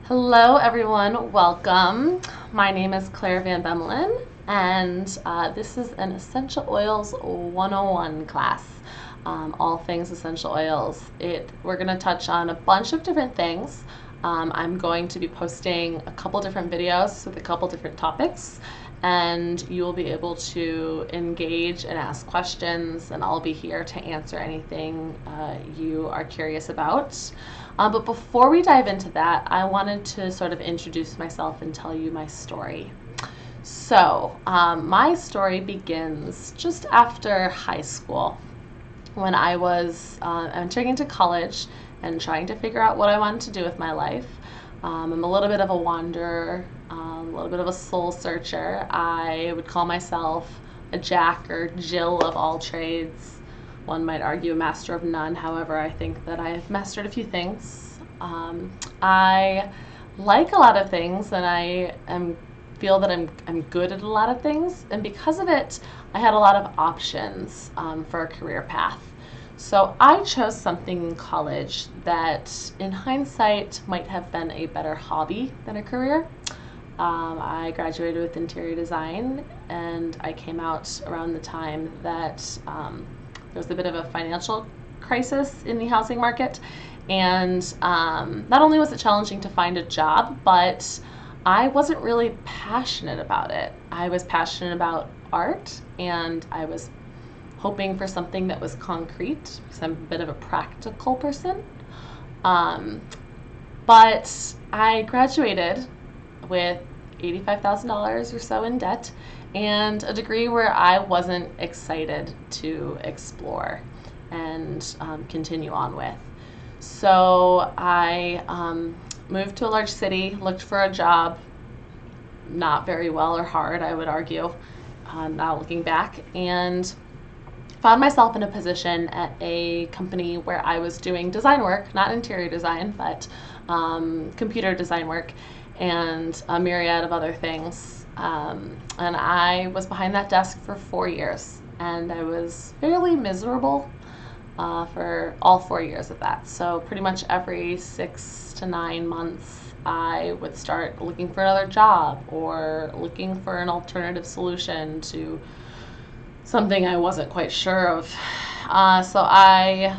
Hello, everyone. Welcome. My name is Claire Van Bemelen, and this is an Essential Oils 101 class. All things essential oils. We're going to touch on a bunch of different things. I'm going to be posting a couple different videos with a couple different topics, and you will be able to engage and ask questions, and I'll be here to answer anything you are curious about. But before we dive into that, I wanted to sort of introduce myself and tell you my story. So, my story begins just after high school when I was entering into college and trying to figure out what I wanted to do with my life. I'm a little bit of a wanderer, a little bit of a soul searcher. I would call myself a Jack or Jill of all trades. One might argue a master of none. However, I think that I've mastered a few things. I like a lot of things, and feel that I'm good at a lot of things. And because of it, I had a lot of options for a career path. So I chose something in college that, in hindsight, might have been a better hobby than a career. I graduated with interior design, and I came out around the time that there was a bit of a financial crisis in the housing market. And not only was it challenging to find a job, but I wasn't really passionate about it. I was passionate about art, and I was hoping for something that was concrete because I'm a bit of a practical person. But I graduated with $85,000 or so in debt and a degree where I wasn't excited to explore and continue on with. So I moved to a large city, looked for a job, not very well or hard, I would argue, now looking back, and found myself in a position at a company where I was doing design work, not interior design, but computer design work and a myriad of other things. And I was behind that desk for 4 years, and I was fairly miserable for all 4 years of that. So pretty much every 6 to 9 months, I would start looking for another job or looking for an alternative solution to something I wasn't quite sure of. So I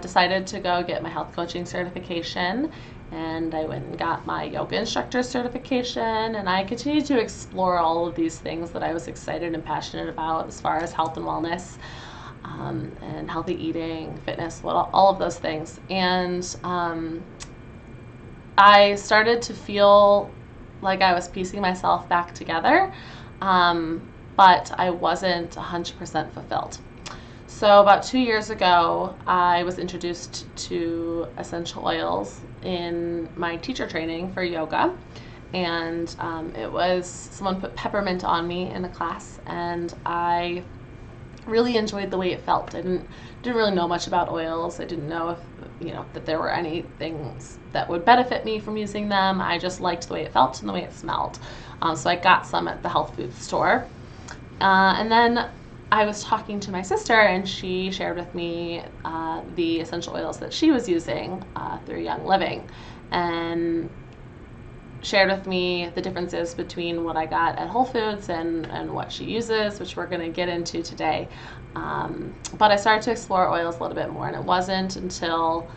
decided to go get my health coaching certification, and I went and got my yoga instructor certification, and I continued to explore all of these things that I was excited and passionate about as far as health and wellness, and healthy eating, fitness, all of those things. And I started to feel like I was piecing myself back together, but I wasn't 100% fulfilled. So about 2 years ago, I was introduced to essential oils in my teacher training for yoga. And it was someone put peppermint on me in a class, and I really enjoyed the way it felt. I didn't really know much about oils. I didn't know if that there were any things that would benefit me from using them. I just liked the way it felt and the way it smelled. So I got some at the health food store. And then I was talking to my sister, and she shared with me the essential oils that she was using through Young Living, and shared with me the differences between what I got at Whole Foods and what she uses, which we're going to get into today. But I started to explore oils a little bit more, and it wasn't until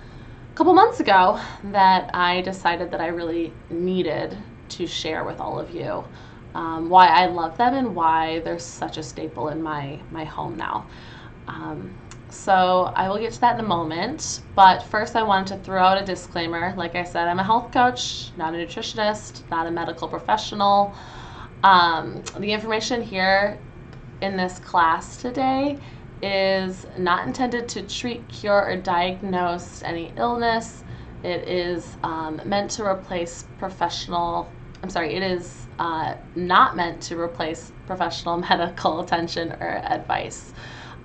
a couple months ago that I decided that I really needed to share with all of you why I love them and why they're such a staple in my home now. So I will get to that in a moment, but first I wanted to throw out a disclaimer. Like I said, I'm a health coach, not a nutritionist, not a medical professional. The information here in this class today is not intended to treat, cure, or diagnose any illness. It is meant to replace it is not meant to replace professional medical attention or advice.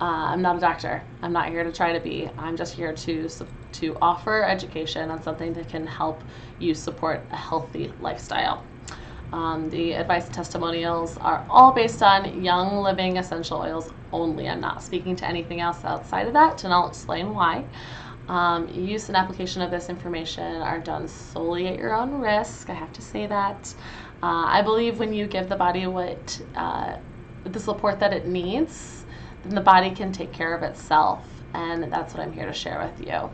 I'm not a doctor. I'm not here to try to be. I'm just here to offer education on something that can help you support a healthy lifestyle. The advice and testimonials are all based on Young Living essential oils only. I'm not speaking to anything else outside of that, and I'll explain why. Use and application of this information are done solely at your own risk. I have to say that. I believe when you give the body what the support that it needs, then the body can take care of itself, and that's what I'm here to share with you.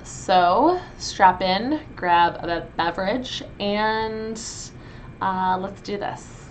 So strap in, grab a beverage, and let's do this.